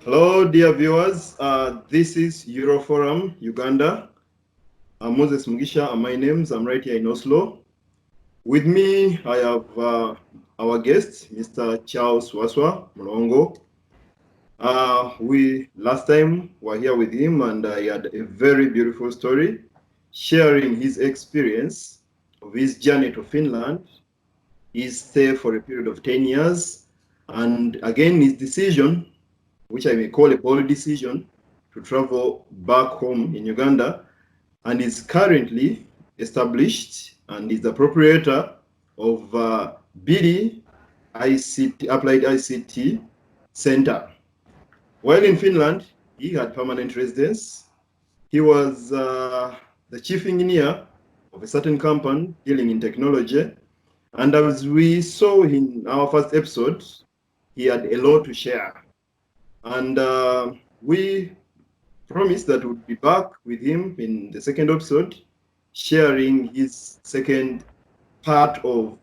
Hello, dear viewers. This is Euroforum Uganda. I'm Moses Mugisha, and my name's I'm right here in Oslo. With me, I have our guest, Mr. Charles Waswa Mulongo. We last time were here with him, and he had a very beautiful story, sharing his experience of his journey to Finland, his stay for a period of 10 years, and again his decision, which I may call a bold decision, to travel back home in Uganda, and is currently established and is the proprietor of BD ICT, Applied ICT Center. While in Finland, he had permanent residence. He was the chief engineer of a certain company dealing in technology. And as we saw in our first episode, he had a lot to share. And we promised that we'd be back with him in the second episode, sharing his second part of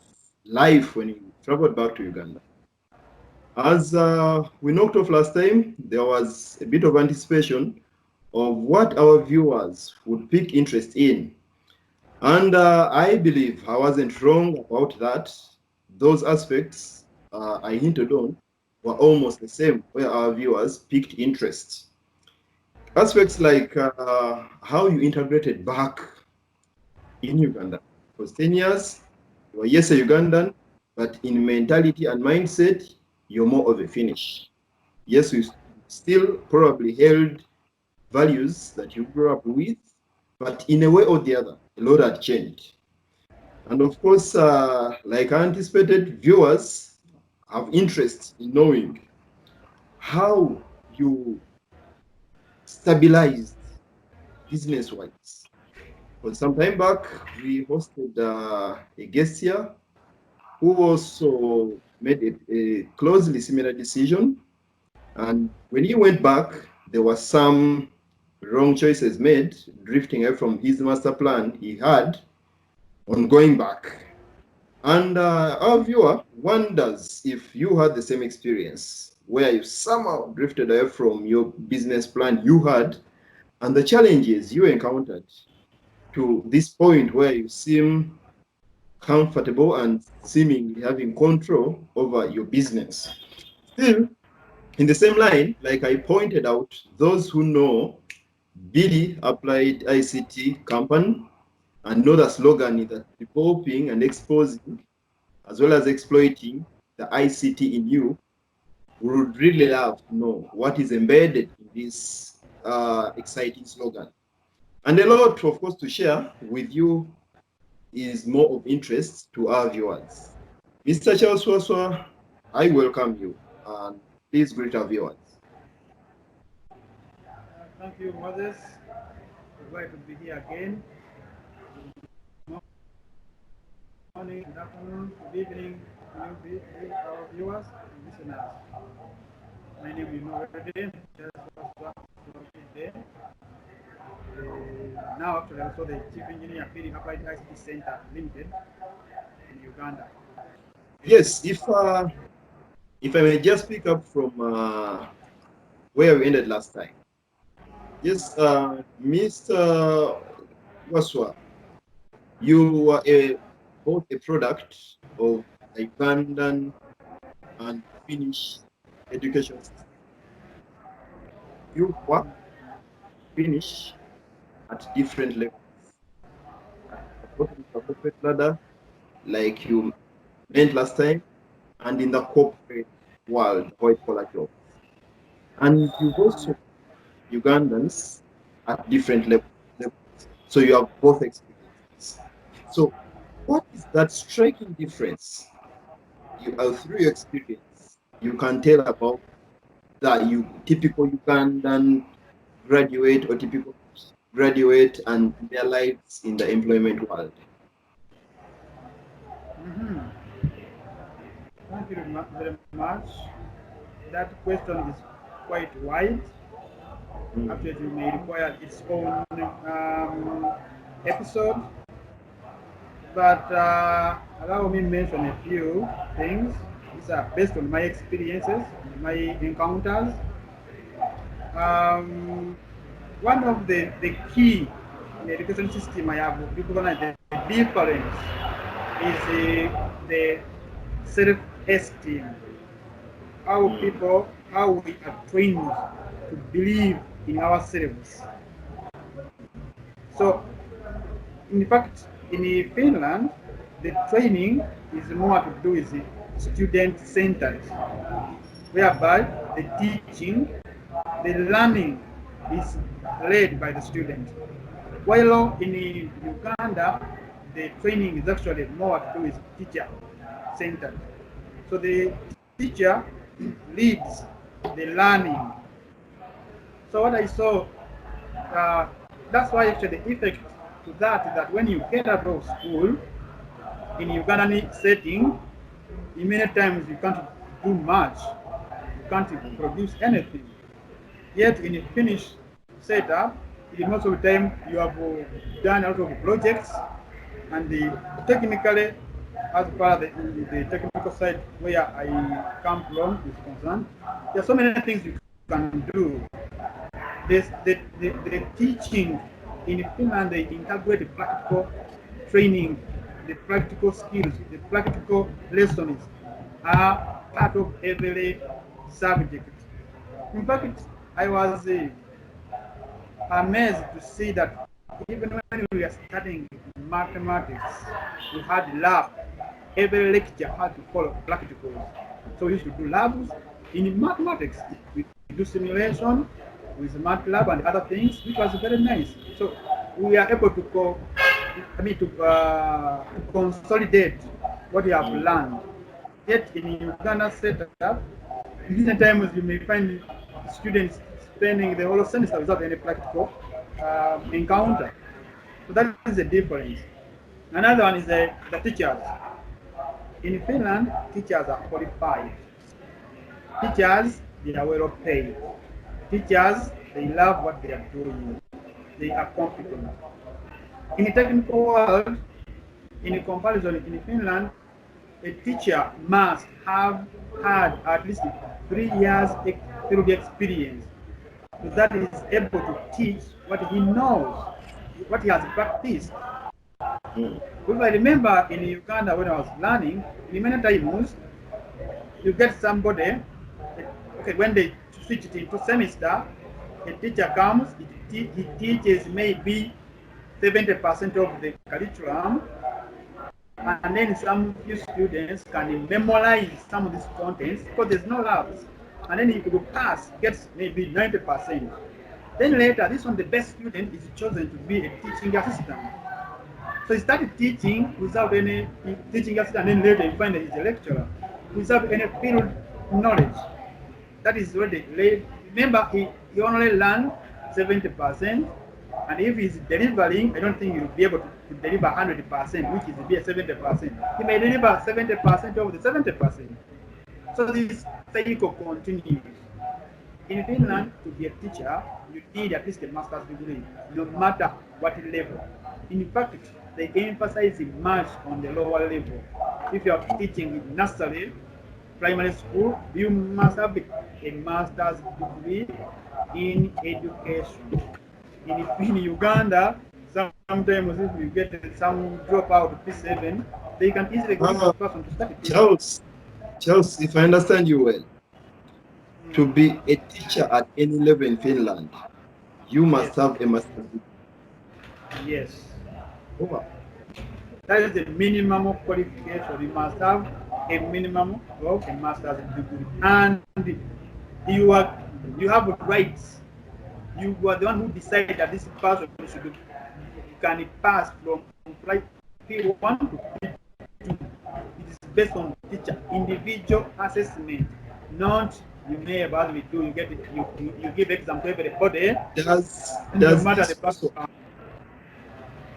life when he traveled back to Uganda. As we knocked off last time, there was a bit of anticipation of what our viewers would pick interest in. And I believe I wasn't wrong about that. Those aspects I hinted on were almost the same where our viewers picked interest. Aspects like how you integrated back in Uganda. For 10 years, you were yes a Ugandan, but in mentality and mindset, you're more of a Finnish. Yes, you still probably held values that you grew up with, but in a way or the other, a lot had changed. And of course, like I anticipated, viewers have interest in knowing how you stabilized business-wise. Well, some time back, we hosted a guest here who also made a closely similar decision. And when he went back, there were some wrong choices made, drifting away from his master plan he had on going back. And our viewer wonders if you had the same experience where you somehow drifted away from your business plan you had and the challenges you encountered to this point where you seem comfortable and seemingly having control over your business. Still, in the same line, like I pointed out, those who know BD Applied ICT Company and know the slogan is that developing and exposing as well as exploiting the ICT in you, would really love to know what is embedded in this exciting slogan. And a lot, of course, to share with you is more of interest to our viewers. Mr. Charles Waswa, I welcome you, and please greet our viewers. Thank you, Moses. We're glad to be here again. Good morning, good afternoon, good evening, our viewers and listeners. My name is Noredin. Now, actually, I'm also the Chief Engineer at Feeding Applied ICT Center Limited in Uganda. Yes, if I may just pick up from where we ended last time. Yes, Mr. Waswa, you were both a product of the Ugandan and Finnish education system. You work Finnish at different levels. At the bottom of the corporate ladder, like you meant last time, and in the corporate world, white collar jobs. And you've also Ugandans at different levels. So you have both experiences. So what is that striking difference through your experience you can tell about the typical Ugandan graduate or typical graduate and their lives in the employment world? Thank you very much. That question is quite wide. Actually, it may require its own episode. But allow me to mention a few things. These are based on my experiences, my encounters. One of the key in the education system I have recognized the difference is the self-esteem. How people, how we are trained to believe in ourselves. So, in fact, in Finland, the training is more to do with student-centered, whereby the teaching, the learning is led by the student. While in Uganda, the training is actually more to do with teacher-centered. So the teacher leads the learning. So what I saw, uh, that's why actually the effect to that is that when you get out of school in Ugandan setting, in many times you can't do much, you can't produce anything. Yet in a Finnish setup, in most of the time you have done a lot of projects, and technically, as far as the technical side where I come from is concerned, there are so many things you can do. The teaching in Finland, they integrate the practical training, the practical skills, the practical lessons are part of every subject. In fact, I was amazed to see that even when we were studying mathematics, we had lab. Every lecture had to follow practicals. So we used to do labs in mathematics. We do simulation with MATLAB and other things, which was very nice. So we are able to consolidate what we have learned. Yet in Uganda setup, many times you may find students spending the whole semester without any practical encounter. So that is the difference. Another one is the teachers. In Finland, teachers are qualified. Teachers, they are well paid. Teachers, they love what they are doing. They are competent. In the technical world, in a comparison in Finland, a teacher must have had at least 3 years field experience, so that he is able to teach what he knows, what he has practiced. Because I remember in Uganda when I was learning, in many times you get somebody, okay, when they switch it into semester, a teacher comes, he teaches maybe 70% of the curriculum, and then some few students can memorize some of these contents because there's no labs. And then he could pass, gets maybe 90%. Then later, this one, the best student is chosen to be a teaching assistant. So he started teaching without any teaching assistant, and then later you find that he's a lecturer without any field knowledge. That is what they laid. Remember, he only learned 70%, and if he's delivering, I don't think he'll be able to deliver 100%, which is be a 70%. He may deliver 70% of the 70%. So this cycle continues. In Finland, to be a teacher, you need at least a master's degree, no matter what level. In fact, they emphasize much on the lower level. If you are teaching in nursery, primary school, you must have a master's degree in education. In Uganda, sometimes if you get some dropout P7, they can easily get a person to study. Charles, if I understand you well, to be a teacher at any level in Finland, you must have a master's degree. Yes. Oh. That is the minimum of qualification. You must have a minimum of a master's degree, and you have rights. You are the one who decide that this person can pass from P1 to P2. It is based on teacher individual assessment, not you may as we do. You get it. You give exam to everybody.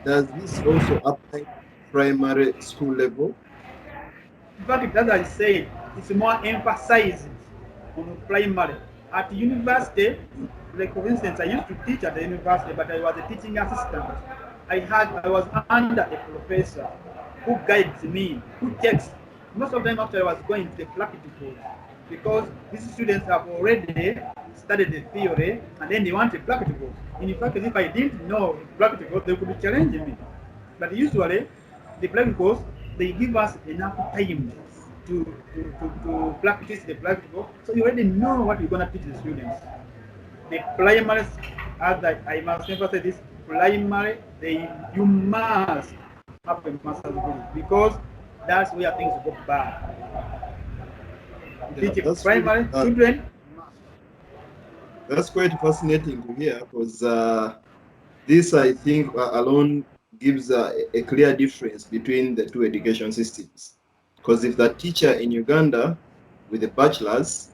Does this also apply primary school level? In fact, as I said, it's more emphasized on primary. At university, like for instance, I used to teach at the university, but I was a teaching assistant. I was under a professor who guides me, who checks. Most of them after I was going to the practicals, because these students have already studied the theory, and then they want a practical. In fact, if I didn't know practical, they could challenge me. But usually, the practicals, they give us enough time to practice the practical, so you already know what you're going to teach the students. The primary, as I must emphasize this, primary, you must have a master's degree because that's where things go bad. Yeah, Teach that's primary really, children. that's quite fascinating to hear because this, I think, alone gives a clear difference between the two education systems. Because if the teacher in Uganda with a bachelor's,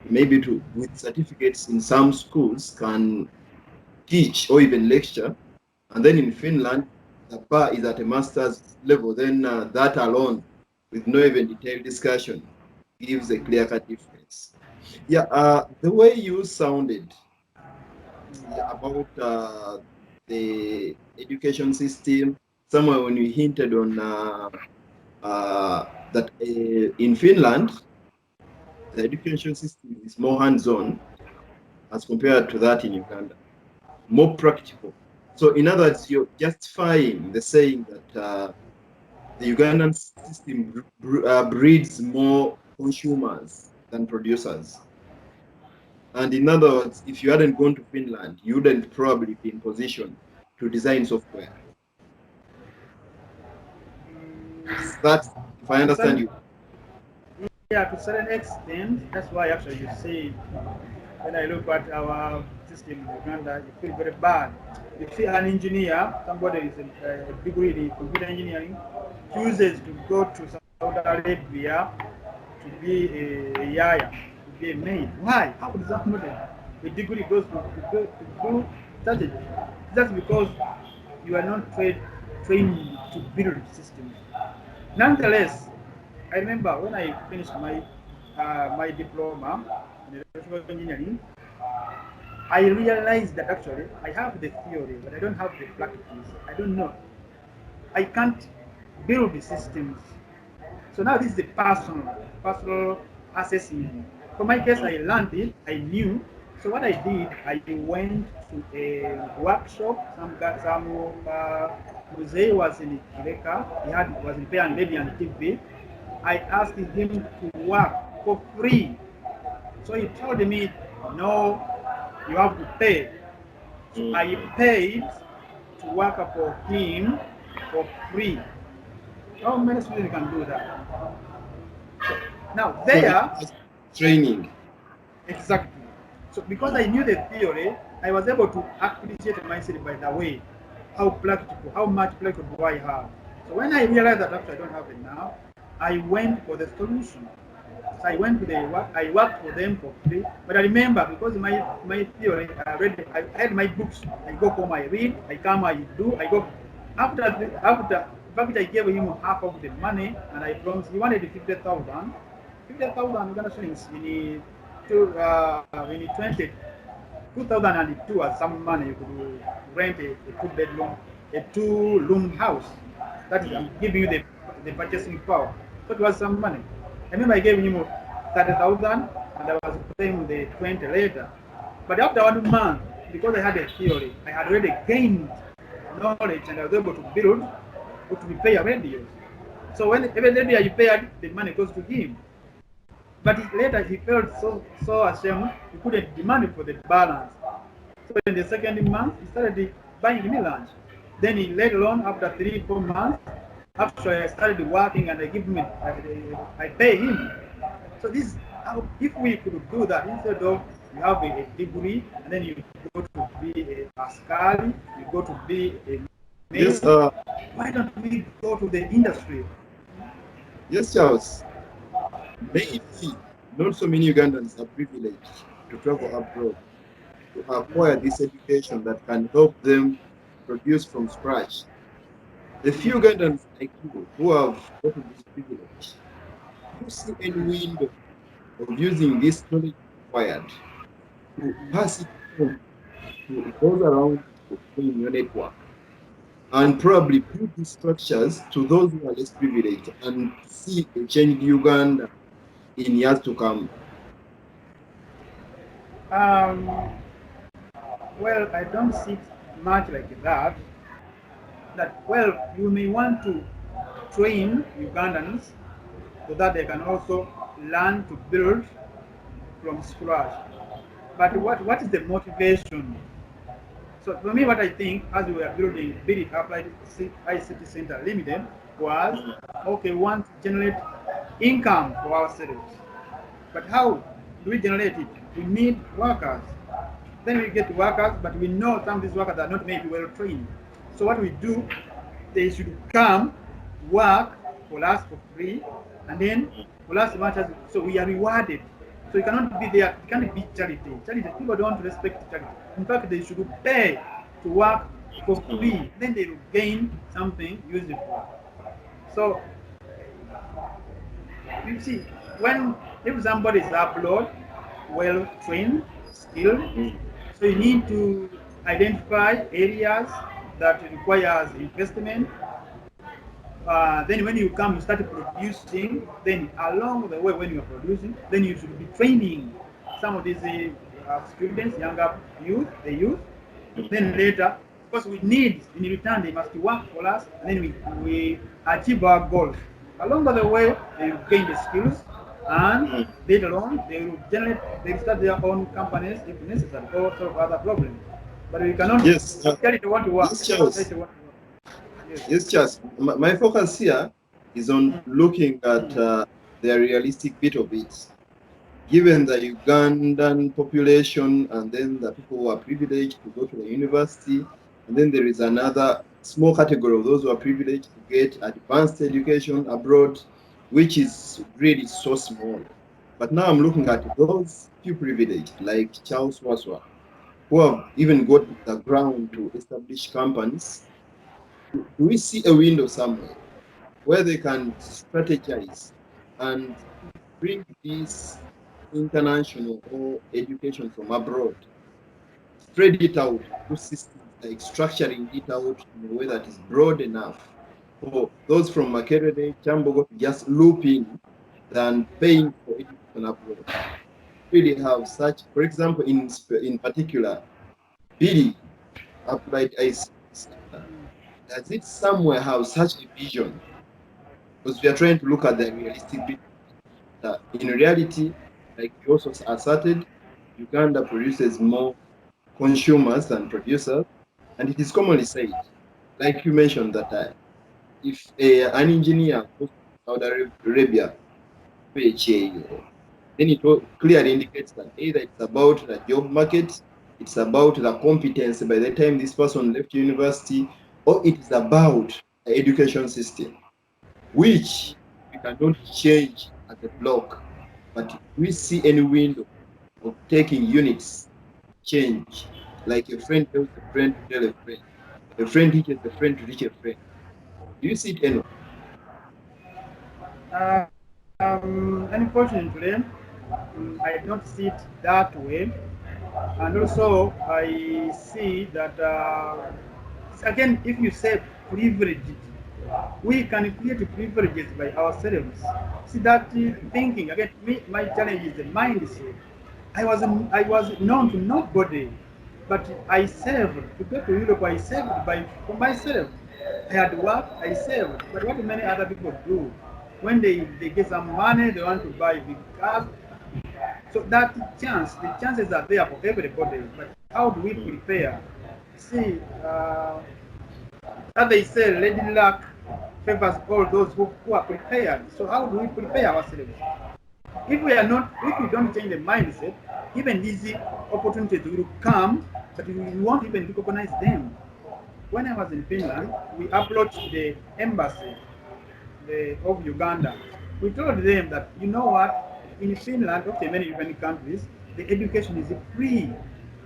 maybe with certificates in some schools, can teach or even lecture, and then in Finland, the bar is at a master's level, then that alone, with no even detailed discussion, gives a clear-cut difference. Yeah, the way you sounded about the education system, somewhere when you hinted on that in Finland, the education system is more hands-on as compared to that in Uganda, more practical. So in other words, you're justifying the saying that the Ugandan system breeds more consumers than producers. And in other words, if you hadn't gone to Finland, you wouldn't probably be in position to design software. Is that, if I understand you? Yeah, to a certain extent, that's why actually you see, when I look at our system in Uganda, you feel very bad. You see an engineer, somebody is a degree in computer engineering, chooses to go to Saudi Arabia to be a yaya, to be a maid. Why? How does that matter? A degree goes to do strategy. That's because you are not trained to build systems. Nonetheless, I remember when I finished my diploma in electrical engineering, I realized that actually I have the theory, but I don't have the practice. I don't know. I can't build the systems. So now this is the personal assessment. For my case, I learned it, I knew. So what I did, I went to a workshop. Some Jose was in Kireka. Was in Pay and Lady and TV. I asked him to work for free. So he told me, no, you have to pay. So I paid to work for him for free. How many students can do that? Now there, Training. exactly. So because I knew the theory, I was able to appreciate myself by the way, how practical, how much practical do I have. So when I realized that actually I don't have it now, I went for the solution. So I went to the work, I worked for them for free. But I remember because my theory, I had my books. I go home, I read, I come, I do, I go. After, in fact, I gave him half of the money, and I promised he wanted 50,000. 50,000 Uganda shillings in 2002 as some money you could rent a two-bedroom, a two-room house. That is giving you the purchasing power. So it was some money. I remember I gave him 30,000 and I was paying the 20 later. But after 1 month, because I had a theory, I had already gained knowledge and I was able to build what we pay a radio. So when every day you pay, the money goes to him. But later he felt so ashamed, he couldn't demand for the balance. So in the second month, he started buying me lunch. Then he later on, after 3-4 months, after I started working and I give him, I pay him. So this, if we could do that instead of you have a degree and then you go to be a askari, you go to be a Yes, why don't we go to the industry? yes, Charles. Maybe not so many Ugandans are privileged to travel abroad to acquire this education that can help them produce from scratch. The few Ugandans like you who have gotten this privilege, do you see any window of using this knowledge acquired to pass it on to those around you in your network and probably build these structures to those who are less privileged and see a changed Uganda in years to come? Um, well, I don't see it much like that. That well, you may want to train Ugandans so that they can also learn to build from scratch. But what is the motivation? So for me, what I think as we were building BD Applied ICT Center Limited was, okay, we want to generate income for ourselves. But how do we generate it? We need workers. Then we get workers, but we know some of these workers are not maybe well trained. So what we do, they should come work for us for free, and then for us much as so we are rewarded. So it cannot be there. It can't be charity. Charity, people don't respect charity. In fact, they should pay to work for free. Then they will gain something useful. So you see, when if somebody is abroad, well trained, skilled, so you need to identify areas that requires investment. Then when you come, you start producing. Then along the way, when you are producing, then you should be training some of these students, younger youth, the youth. Then later, because we need in return, they must work for us, and then we achieve our goals. Along the way, they will gain the skills, and later on, they will start their own companies if necessary, or solve other problems. But we cannot Yes, tell it want to work. yes, Tell Charles. it want to work. Yes. Yes, Charles. My focus here is on looking at the realistic bit of it. Given the Ugandan population and then the people who are privileged to go to the university, and then there is another small category of those who are privileged to get advanced education abroad, which is really so small. But now I'm looking at those few privileged, like Charles Waswa, who have even got the ground to establish companies. Do we see a window somewhere where they can strategize and bring this international or education from abroad, spread it out through systems, like structuring it out in a way that is broad enough for those from Makerere, Chambogo to just loop in than paying for education abroad? Really have such, for example, in particular, BD Applied ICT Center. Does it somewhere have such a vision? Because we are trying to look at the realistic bit. In reality, like you also asserted, Uganda produces more consumers than producers, and it is commonly said, like you mentioned, that if an engineer goes to Saudi Arabia, then it clearly indicates that either it's about the job market, it's about the competence by the time this person left university, or it is about the education system, which we cannot change at the block. But we see any window of taking units change, like a friend tells a friend to tell a friend teaches a friend to teach a friend. Do you see it, Eno? Unfortunately, I don't see it that way. And also, I see that, again, if you say privileged, we can create privileges by ourselves. See that thinking, again, my challenge is the mindset. I was known to nobody, but I saved. To go to Europe, I saved for myself. I had work, I saved. But what do many other people do? When they get some money, they want to buy big cars. So the chances are there for everybody. But how do we prepare? See, as they say, lady luck favors all those who are prepared. So how do we prepare ourselves? If we don't change the mindset, even these opportunities will come, but we won't even recognize them. When I was in Finland, we approached the embassy of Uganda. We told them that, you know what, in Finland, okay, many European countries, the education is free.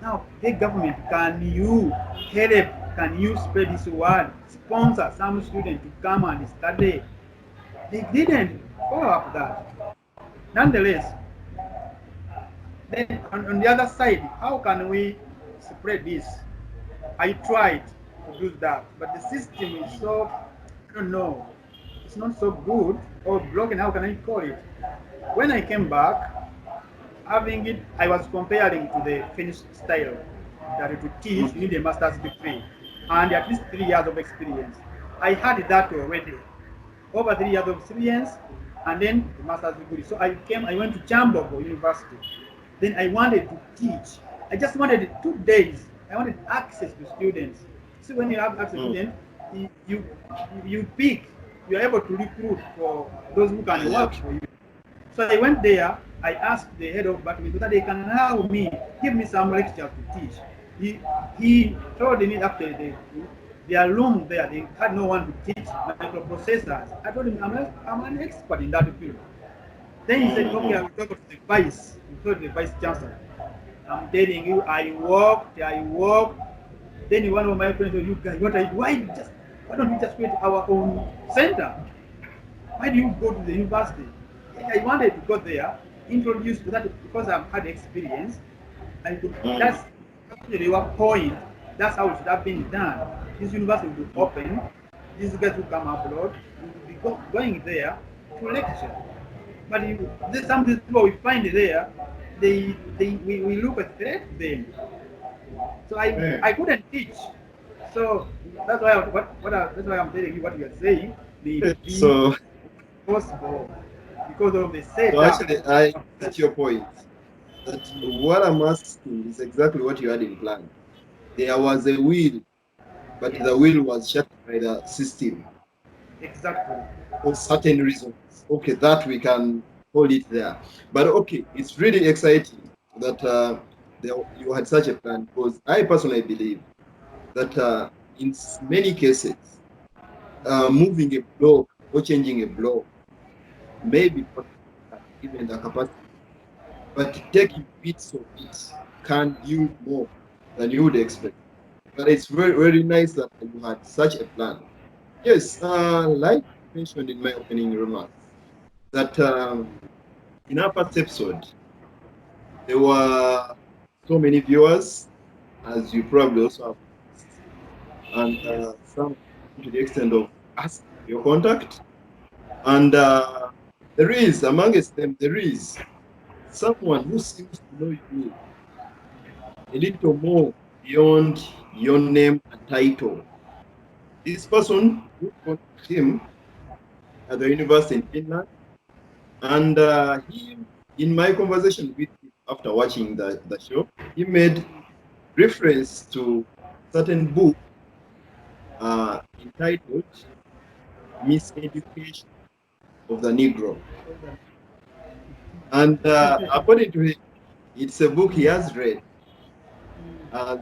Now, the government, can you spread this word, sponsor some students to come and study? They didn't follow up that. Nonetheless, then on the other side, how can we spread this? I tried to do that, but the system is so, I don't know, it's not so good or broken. How can I call it? When I came back, having it, I was comparing to the Finnish style that to teach, you need a master's degree and at least 3 years of experience. I had that already, over 3 years of experience, and then the master's degree. So I went to Chambogo University. Then I wanted to teach. I just wanted 2 days. I wanted access to students. So when you have access to students, you, you, you pick, you are able to recruit for those who can work for you. So I went there, I asked the head of department whether they can allow me, give me some lecture to teach. He told me after their room there, they had no one to teach microprocessors. I told him, I'm an expert in that field. Then he said, okay, I will talk to the vice. He told the vice chancellor. I'm telling you, I walked. Then one of my friends said, you guys, why don't we just create our own center? Why do you go to the university? I wanted to go there, introduce to that because I've had experience. I could, that's actually your point. That's how it should have been done. This university will be open. These guys who come abroad will be going there to lecture. But there's some people we find there, we look at them. So I couldn't teach. So that's why that's why I'm telling you what you are saying. So Possible because of the setup. So actually, I get your point. That what I'm asking is exactly what you had in plan. There was a will, but the will was shut by the system Exactly. for certain reasons. Okay, that we can hold it there. But okay, it's really exciting that you had such a plan, because I personally believe that in many cases, moving a block or changing a block maybe not even the capacity, but taking bits of it can yield more than you would expect. But it's very, very nice that you had such a plan. Yes, like I mentioned in my opening remarks, that in our first episode, there were so many viewers, as you probably also have, and some to the extent of asking your contact. And there is, amongst them, there is someone who seems to know you a little more beyond your name and title. This person, who contacted him at the university in Finland, and he, in my conversation with him after watching the show, he made reference to certain book entitled Miseducation of the Negro. And according to him, it's a book he has read as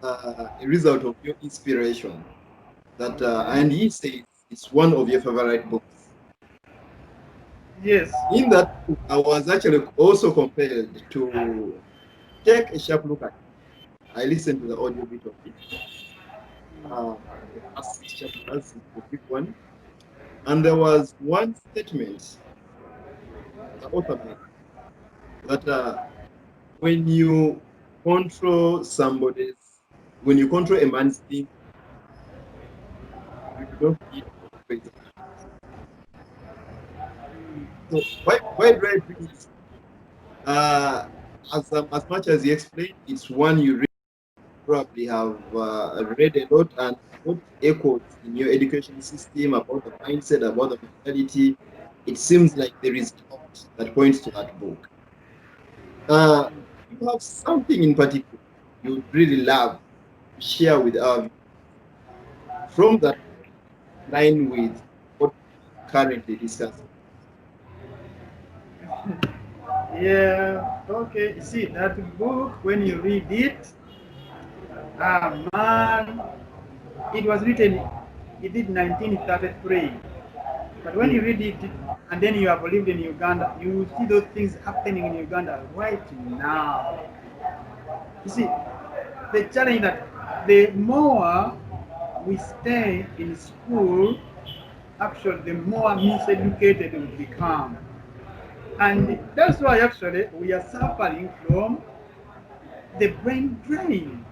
a result of your inspiration. That and he says it's one of your favorite books. Yes. In that book, I was actually also compelled to take a sharp look at it. I listened to the audio bit of it. The last 6 chapters, the big one. And there was one statement the author made that when you control when you control a man's thing, you don't need to. So why do I bring this? As much as you explained, it's one you probably have read a lot and what echoes in your education system about the mindset, about the mentality. It seems like there is a lot that points to that book. You have something in particular you would really love to share with our viewers from that line with what we're currently discussing. Yeah. Okay. You see that book when you read it, man, it was written. It did 1933. But when you read it, and then you have lived in Uganda, you see those things happening in Uganda right now. You see, the challenge that the more we stay in school, actually, the more miseducated we become. And that's why actually we are suffering from the brain drain.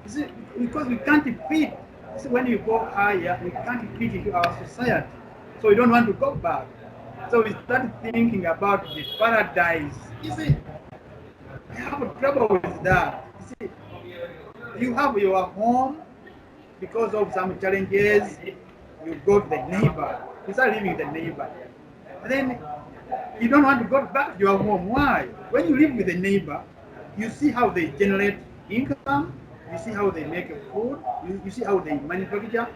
You see, because we can't fit. See, when you go higher, we can't fit into our society. So we don't want to go back. So we start thinking about the paradise. You see, I have trouble with that. You see, you have your home because of some challenges. You go to the neighbor. You start living with the neighbor. And then you don't want to go back to your home. Why? When you live with a neighbor, you see how they generate income, you see how they make food, you see how they manufacture.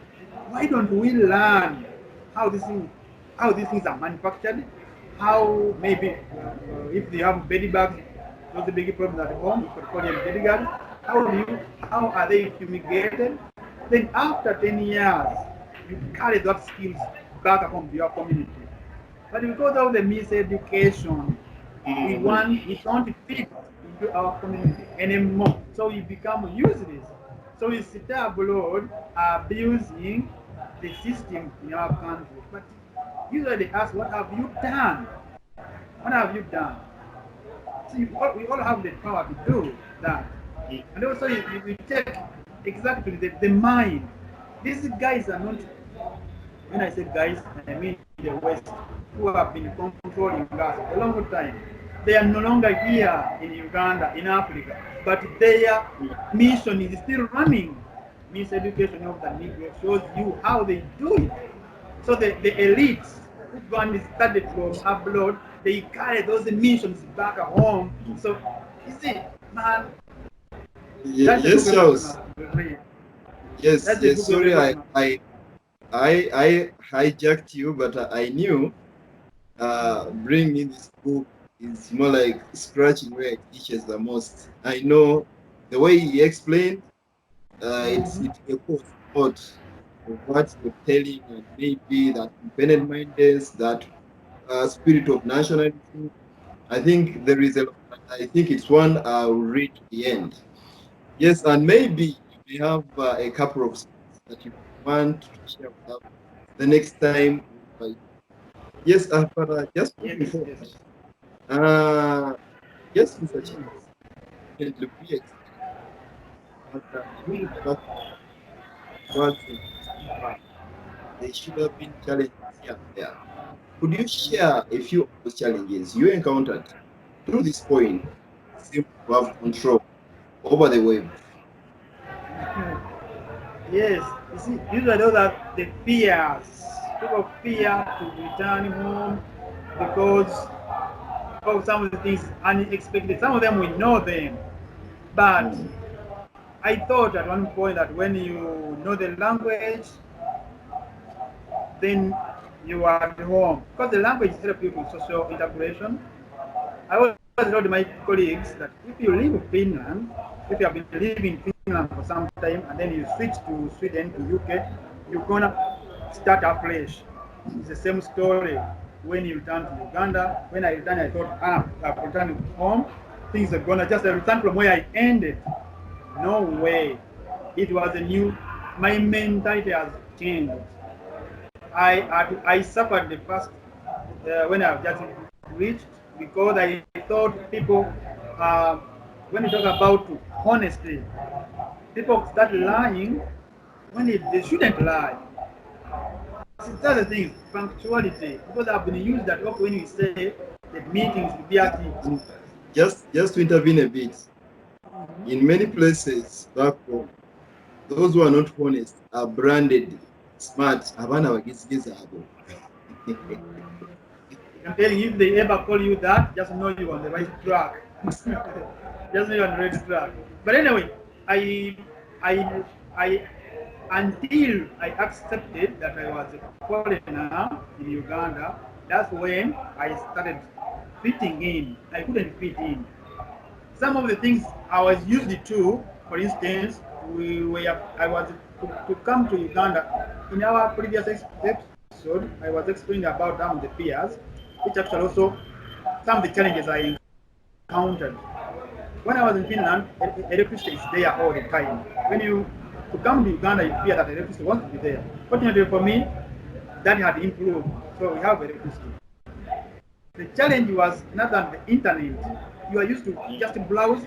Why don't we learn how how these things are manufactured? How maybe if they have bed bugs, those are big problems at home, you could call them bed bugs. How are they fumigated? Then after 10 years, you carry that skills back home to your community. But because of the miseducation, we don't fit into our community anymore. So we become useless. So we sit abroad abusing the system in our country. But usually they ask, what have you done? What have you done? So we all have the power to do that. And also you check exactly the mind. These guys are not, when I say guys, I mean the West, who have been controlling us for a long time. They are no longer here in Uganda, in Africa, but their mission is still running. Miseducation of the Negro shows you how they do it. So the elites who gone studied from abroad, they carry those missions back home. So you see, man, that's the Yes, book we Charles. must read. Yes, That's the yes. book Sorry, everybody must read. I hijacked you, but I knew bringing in this book is more like scratching where it itches the most. I know the way he explained, Mhm. it echoes a lot of what you're telling, and maybe that independent mindedness, that spirit of nationalism. I think there is a lot. I think it's one I'll read to the end. Yes, and maybe you may have a couple of stories that you want to share with us the next time. Yes, but just Yes, moving forward. yes. Uh, yes, Mr. Charles, definitely we experienced, but looking back towards the past, there should have been challenges here and there. Could you share a few of those challenges you encountered through this point? Seem to have control over the wave. Yes, you see, usually those are the fears. People fear to return home because of some of the things unexpected. Some of them we know them, but Mm. I thought at one point that when you know the language, then you are at home because the language helps you with social integration. I always told my colleagues that if you live in Finland, if you have been living in Finland for some time and then you switch to Sweden, to UK, you're gonna start afresh. It's the same story when you return to Uganda. When I returned, I thought, I've returned home. Things are gonna just return from where I ended. No way. It was a new, my mentality has changed. I suffered the first when I just reached because I thought people, uh, when you talk about honesty, people start lying when they shouldn't lie. That's the thing, punctuality. Because I've been used that okay, when you say that meetings will be at And just to intervene a bit, in many places back home, those who are not honest are branded smart. Abana bagizigizabo. I'm telling you, if they ever call you that, just know you're on the right track. Just know you're on the right track. But anyway, I, I, I, until I accepted that I was a foreigner in Uganda, that's when I started fitting in. I couldn't fit in. Some of the things I was used to, for instance, I was to come to Uganda. In our previous episode, I was explaining about some of the fears, which actually also some of the challenges I encountered. When I was in Finland, electricity is there all the time. When you to come to Uganda, you fear that electricity won't be there. Fortunately for me, that had improved, so we have electricity. The challenge was not than the internet. You are used to just browse,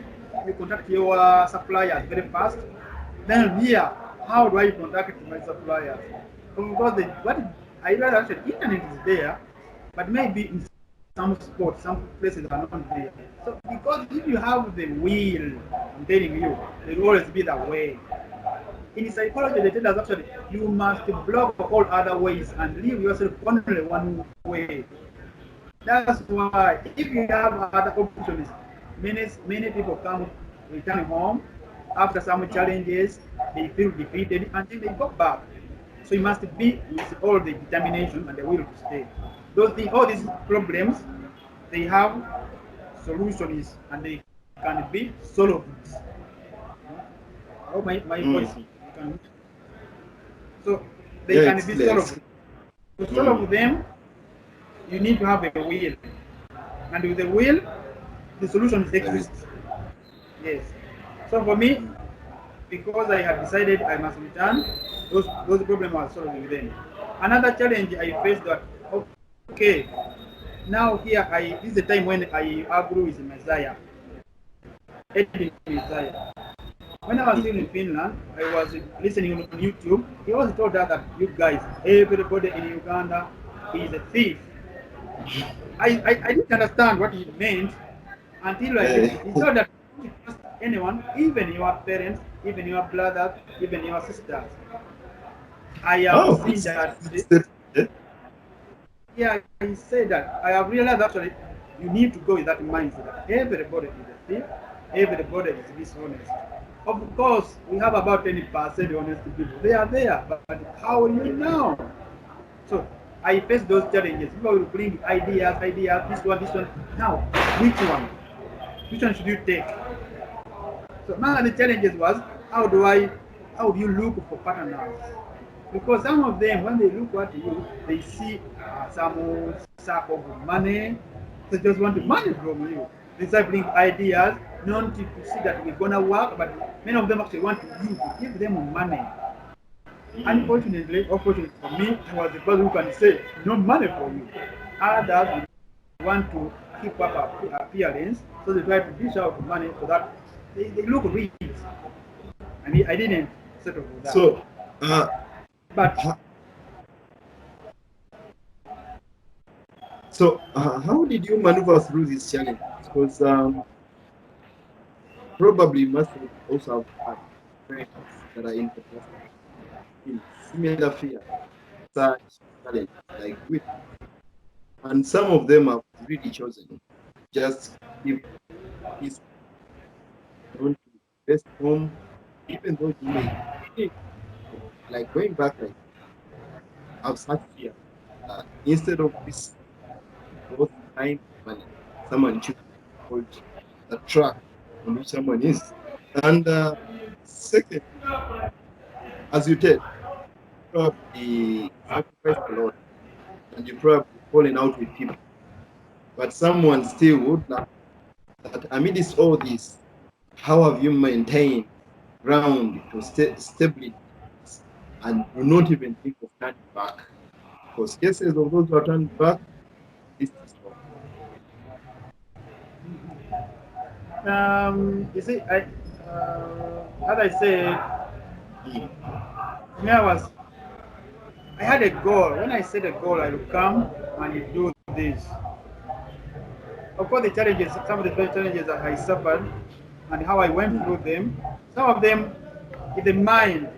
you contact your suppliers very fast. Then here, how do I contact my suppliers? Because what I realized that internet is there, but maybe in some some spots, some places are not there. So because if you have the will, I'm telling you, there will always be the way. In psychology, they tell us actually you must block all other ways and leave yourself only one way. That's why if you have other options, many people come return home after some challenges, they feel defeated and then they go back. So you must be with all the determination and the will to stay. All these problems, they have solutions and they can be solved. Oh, my voice. So they Yeah, can it's be clear. solved. To solve them, you need to have a will. And with the will, the solutions exist. Yes. So for me, because I had decided I must return, those problems are solved with them. Another challenge I faced that, okay, now here this is the time when I agree with Messiah, editing Messiah. When I was still in Finland, I was listening on YouTube. He also told us that you guys, everybody in Uganda is a thief. I didn't understand what he meant until he told that you don't trust anyone, even your parents, even your brothers, even your sisters. I have Oh, seen that. yeah. Yeah, he said that. I have realized actually you need to go with that mindset that everybody is a thief, everybody is dishonest. Of course, we have about 20% honest people. They are there, but how will you know? So I face those challenges. People will bring ideas, this one, this one. Now, which one? Which one should you take? So one of the challenges was how do you look for partners? Because some of them, when they look at you, they see some sack of money. They just want money from you. They start bring ideas, not to see that we're gonna work, but many of them actually want you to give them money. Unfortunately, or fortunately for me, I was the person who can say no money for you. Others want to keep up appearance, so they try to dish out money so that they look rich. I mean, I didn't settle for that. So, But how did you maneuver through this challenge? Because probably you must also have had friends that are in similar fear, such challenge like with, and some of them have really chosen just give peace on to best home, even though you may think, like going back, like have such fear. Instead of this both time money, someone choose hold the track on which someone is. And second, as you did, probably sacrificed a lot and you probably fallen out with people. But someone still would like that amidst all this, how have you maintained ground to stability and do not even think of turning back? Because cases of those who are turned back, this is wrong. you see, as I said, me, I had a goal. When I set a goal, I will come and you do this. Of course, the challenges, some of the challenges that I suffered and how I went through them, some of them in the mind,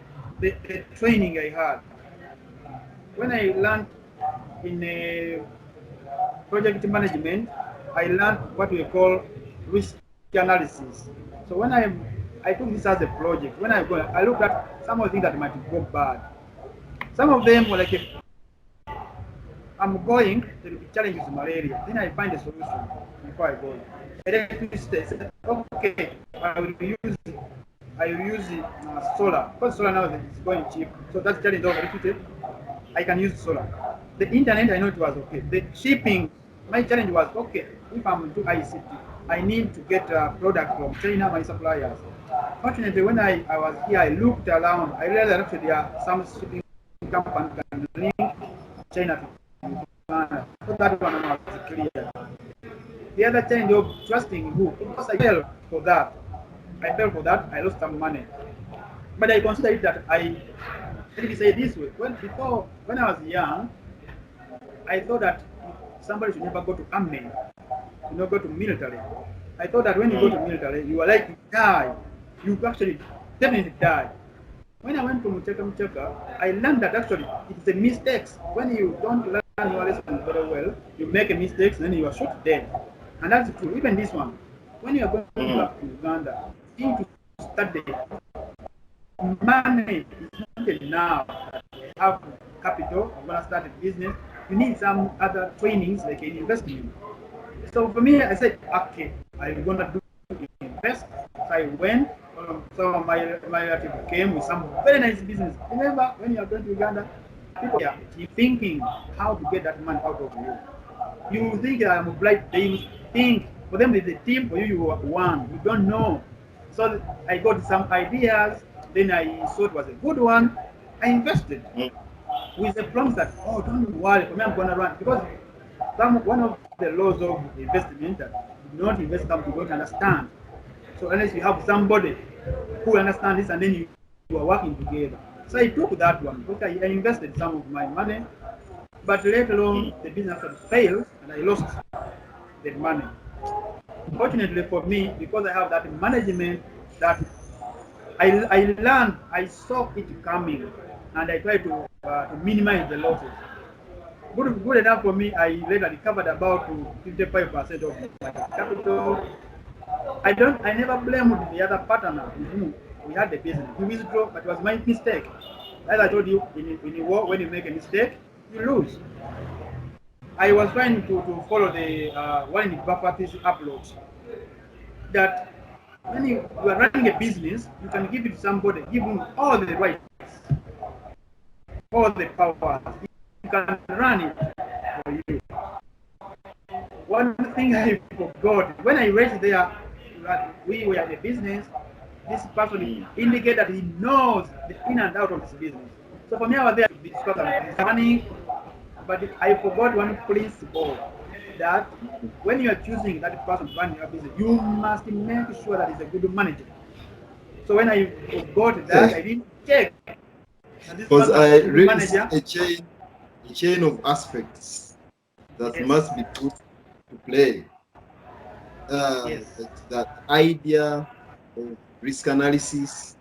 the training I had. When I learned in project management, I learned what we call risk analysis. So when I took this as a project, when I looked at some of the things that might go bad. Some of them were like, I'm going, there will be challenges with malaria. Then I find a solution before I go. Electricity, I said, okay, I will use solar. Because solar now is going cheap. So that's challenge of electricity. I can use solar. The internet, I know it was okay. The shipping, my challenge was, okay, if I'm into ICT, I need to get a product from China, my suppliers. Fortunately, when I was here, I looked around, I realized that actually there are some shipping companies can link China to Uganda. So that one was clear. The other challenge of trusting who, because I fell for that. I lost some money. But I consider it that let me say this way. When I was young, I thought that somebody should never go to army, go to military. I thought that when you go to military, you are like to die. You actually definitely die. When I went to Mucheka, I learned that actually it's a mistake. When you don't learn your lesson very well, you make a mistake, then you are shot dead. And that's true. Even this one, when you are going back to Uganda, you need to study. Money is not enough. You have capital, you're gonna start a business. You need some other trainings like an investment. So for me, I said, okay, I'm gonna do invest. So I went. Some of my relatives came with some very nice business. Remember, when you are going to Uganda, people are thinking how to get that money out of you. You think I'm obliged. They think for them it's a team. For you, you are one. You don't know. So I got some ideas. Then I saw it was a good one. I invested with the promise that, oh, don't worry, for me I'm gonna run, because one of the laws of investment that do not invest something you don't understand. So unless you have somebody who understands this and then you are working together. So I took that one. Okay, I invested some of my money, but later on the business had failed and I lost the money. Fortunately for me, because I have that management, that I learned, I saw it coming, and I tried to minimize the losses. Good enough for me, I later recovered about 55% of my capital. I never blamed the other partner with whom we had the business. We withdraw, but it was my mistake. As I told you, in a war, when you make a mistake, you lose. I was trying to follow the Warren Buffett's approach that when you are running a business, you can give it to somebody, give him all the rights, all the powers. You can run it for you. One thing I forgot, when I reached there, that we were in a business, this person indicated that he knows the in and out of this business. So for me, I was there to discuss money, but I forgot one principle, that when you are choosing that person to run your business, you must make sure that he's a good manager. So when I forgot that, I didn't check. Because I really see a chain of aspects that must be put to play. That idea of risk analysis,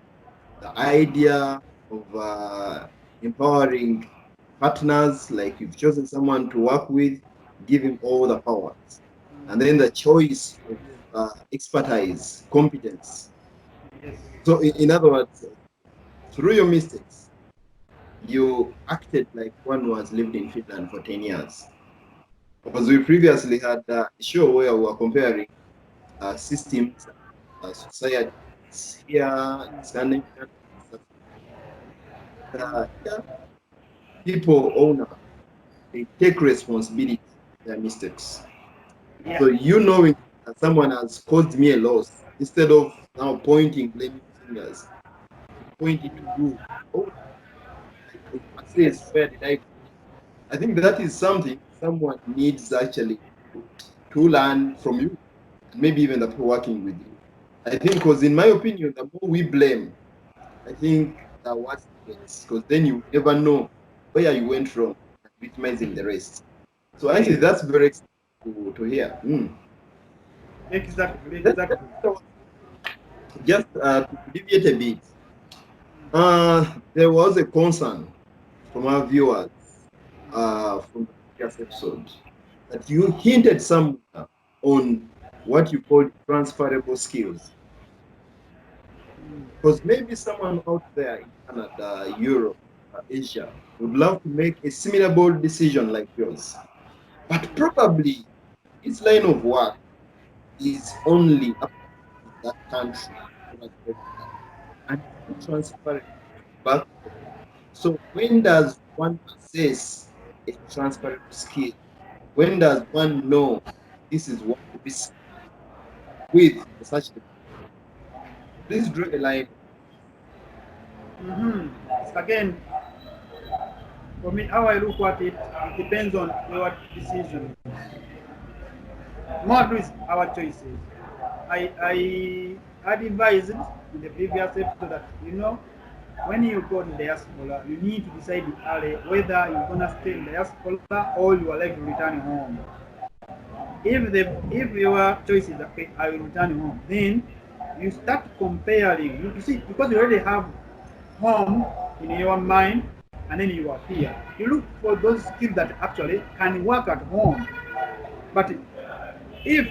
the idea of empowering partners, like you've chosen someone to work with, give him all the powers, and then the choice of expertise, competence. So in other words, through your mistakes, you acted like one who has lived in Finland for 10 years. Because we previously had a show where we were comparing systems, societies here in Scandinavia. People, owner, they take responsibility for their mistakes. So you knowing that someone has caused me a loss, instead of now pointing, blaming fingers, pointing to you. Oh, where did I think that is something someone needs actually to learn from you, and maybe even the people working with you. I think, because in my opinion, the more we blame, I think the worse it gets, because then you never know where you went wrong, victimizing the rest. So actually, that's very exciting to hear. Exactly. Just to deviate a bit, there was a concern from our viewers from the previous episode that you hinted somewhere on what you call transferable skills. Because maybe someone out there in Canada, Europe, Asia would love to make a similar bold decision like yours, but probably its line of work is only up in that country and transferable back. So when does one assess a transferable skill? When does one know this is what to be with such a, please draw a line. Again, for me, how I look at it, it depends on your decision. More is our choices. I advised in the previous episode that when you go to diaspora, you need to decide early whether you're gonna stay in diaspora or you are like to return home. If your choice is okay, I will return home, then you start comparing. You see, because you already have home in your mind, and then you are here. You look for those skills that actually can work at home. But if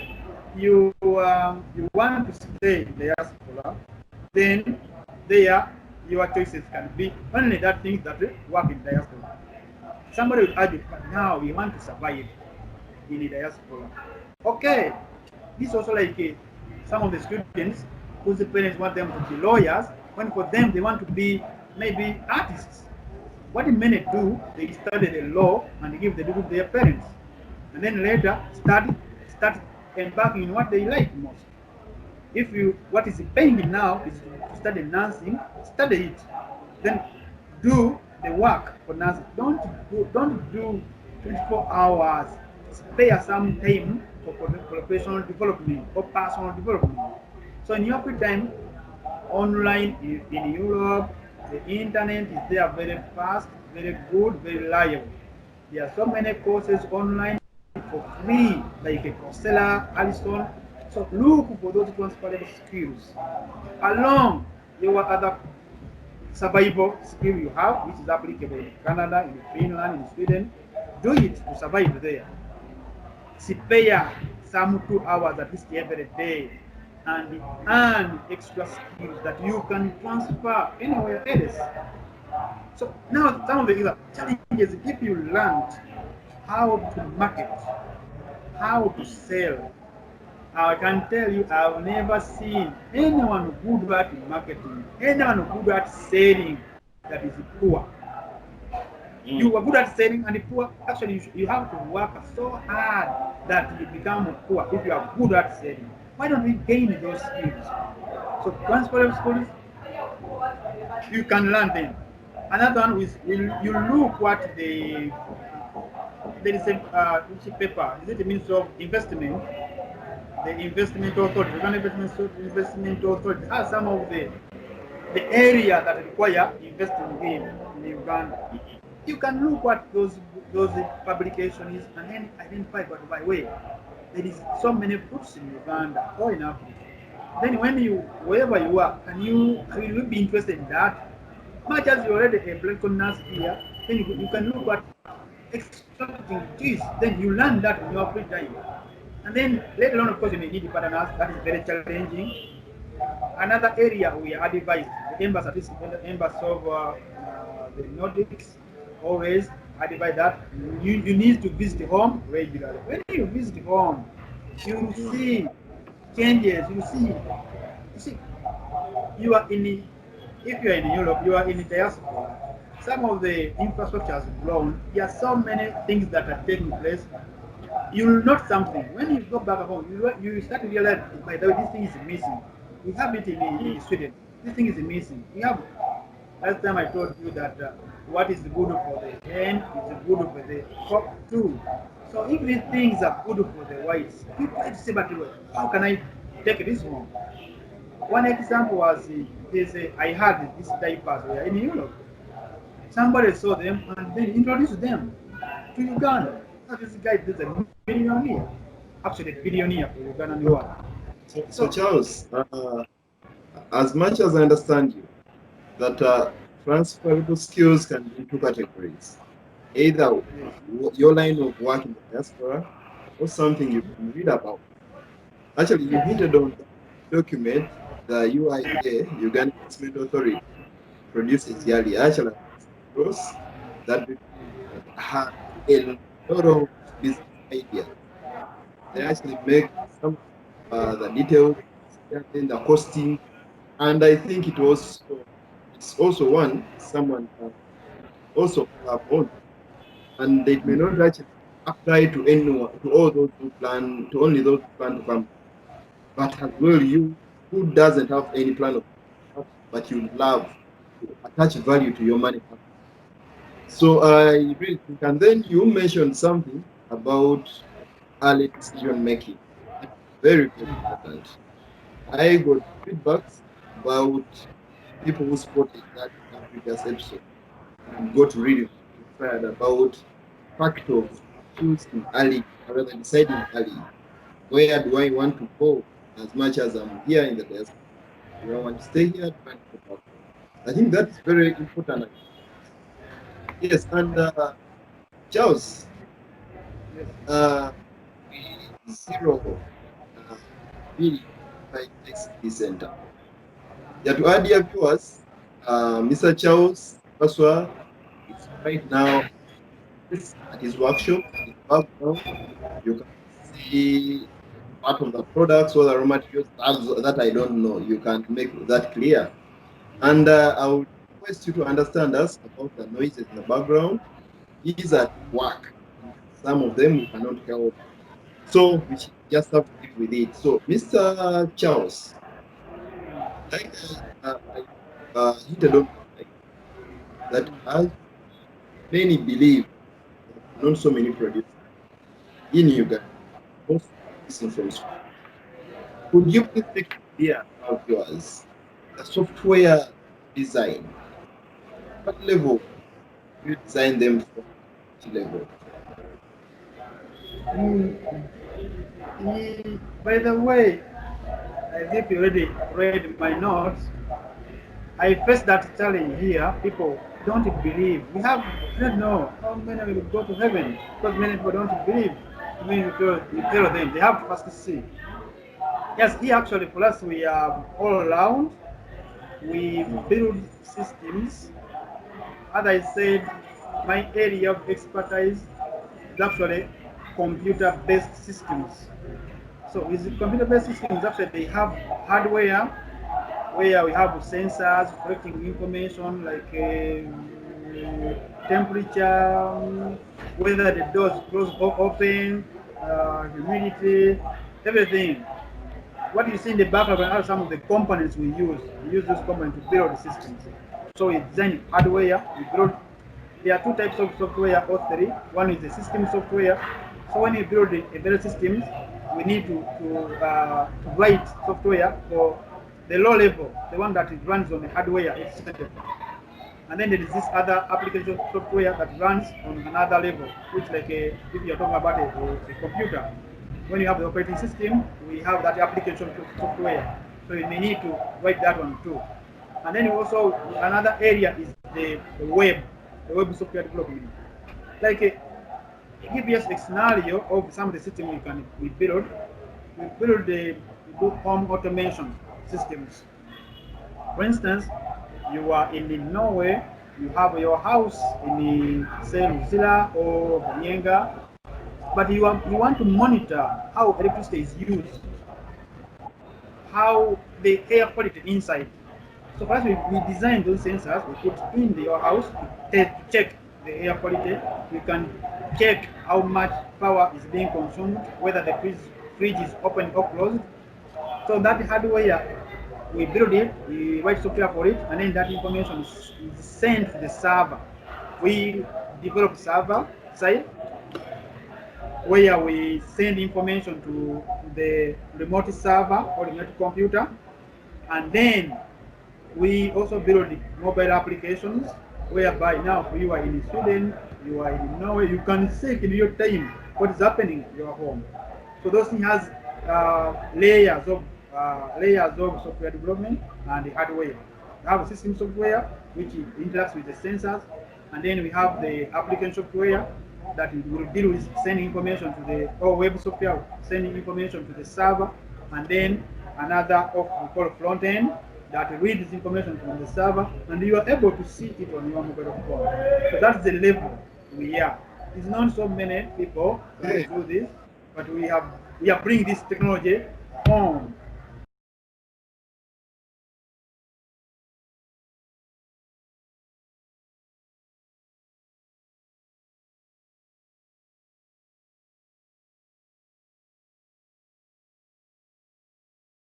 you want to stay in diaspora, then there your choices can be only that things that work in diaspora. Somebody will argue, but now we want to survive in the diaspora. Okay, this also like some of the students whose parents want them to be lawyers, when for them they want to be maybe artists. What the men do, they study the law and give the degree to their parents, and then later start embarking in what they like most. If you what is paying now is to study nursing, study it, then do the work for nursing. Don't do 24 hours. Spare some time for professional development or personal development. So in your free time, online in Europe, the internet is there very fast, very good, very reliable. There are so many courses online for free, like a Coursera, Allison. So look for those transferable skills along your other survival skill you have, which is applicable in Canada, in Finland, in Sweden. Do it to survive there. Spare some 2 hours at least every day and earn extra skills that you can transfer anywhere else. So now some of the challenges, if you learned how to market, how to sell, I can tell you I've never seen anyone good at marketing, anyone good at selling that is poor. You are good at selling and poor. Actually, you have to work so hard that you become poor if you are good at selling. Why don't we gain those skills? So transferable skills, you can learn them. Another one is you look what there is a paper. Is it the Ministry of Investment? The investment authority, the investment authority has some of the area that require investing in Uganda. You can look what those publications is and then identify. But by the way, there is so many fruits in Uganda or in Africa. Then when you wherever you are, will you be interested in that? Much as you already a political nurse here, then you can look at extracting trees. Then you learn that in your free time. And then later on, of course, you may need partners. That is very challenging. Another area we advise the embassy, at least the embassy of the Nordics, always advise that you need to visit home regularly. When you visit home, you see changes. You see, you are in. If you are in Europe, you are in the diaspora. Some of the infrastructure has grown. There are so many things that are taking place. You'll note something. When you go back home, you start to realize, by the way, this thing is missing. We have it in Sweden. This thing is missing. We have. Last time I told you that what is good for the hen is good for the cock too. So if these things are good for the whites, you try to say, but how can I take this home? One example was I had these diapers were in Europe. Somebody saw them and then introduced them to Uganda. So this guy is a millionaire, actually a billionaire for Ugandan world. So Charles, as much as I understand you, that transferable skills can be in two categories. Either your line of work in the diaspora or something you can read about. Actually, you hinted on the document the UIA, Uganda Investment Authority, produces yearly. Actually, that have a lot of business ideas. They actually make some the details, then the costing, and I think it's also someone also have on, and they may not actually apply to anyone, to all those who plan, to only those who plan to come, but as well you who doesn't have any plan of, but you love to attach value to your money. So I really think, and then you mentioned something about early decision making. Very, very important. I got feedbacks about people who spotted that previous episode, and got really inspired about fact of choosing early rather than deciding early. Where do I want to go? As much as I'm here in the desk, do I want to stay here? Do I want to go back? I think that's very important. Yes, and Charles, Yes. we zero uh, really by City Center. Yeah, to our dear viewers, Mr. Charles Baswa is right now at his workshop. In the background, you can see part of the products or the raw materials that I don't know. You can make that clear. And I would request you to understand us about the noises in the background. He's at work. Some of them we cannot help. So we just have to live with it. So, Mr. Charles, like I hinted on that as many believe, not so many producers in Uganda, most listen from school. Could you please make it clear of yours the software design? What level do you design them from? Which level? By the way, as if you already read my notes, I face that challenge here. People don't believe. We have, I don't know how many will go to heaven because many people don't believe. I mean, you tell them they have to first see. Yes, here actually for us we are all around. We build systems. As I said, my area of expertise is actually computer-based systems. So with the computer-based systems, actually they have hardware where we have sensors collecting information like temperature, whether the doors close or open, humidity, everything. What you see in the background are some of the components we use. We use those components to build the systems. So we design hardware, we build. There are two types of software or three. One is the system software. So when you build a better systems, we need to write software for the low level, the one that it runs on the hardware itself. And then there is this other application software that runs on another level, which like if you're talking about a computer, when you have the operating system, we have that application software. So you may need to write that one too. And then also another area is the web software development. Like give us a scenario of some of the system we build. We build the we do home automation systems. For instance, you are in Norway, you have your house in say Luzira or Yenga, but you want to monitor how electricity is used, how the air quality inside. So first we design those sensors, we put in your house to check the air quality. We can check how much power is being consumed, whether the fridge is open or closed. So that hardware, we build it, we write software for it, and then that information is sent to the server. We develop server side where we send information to the remote server or remote computer, and then we also build mobile applications whereby now if you are in Sweden, you are in Norway, you can see in real time what is happening in your home. So those things has layers of software development and the hardware. We have a system software which interacts with the sensors, and then we have the application software that will deal with sending information to the or web software sending information to the server, and then another of we call front end that reads information from the server, and you are able to see it on your mobile phone. So that's the level we are. It's not so many people who do this, but we are bringing this technology home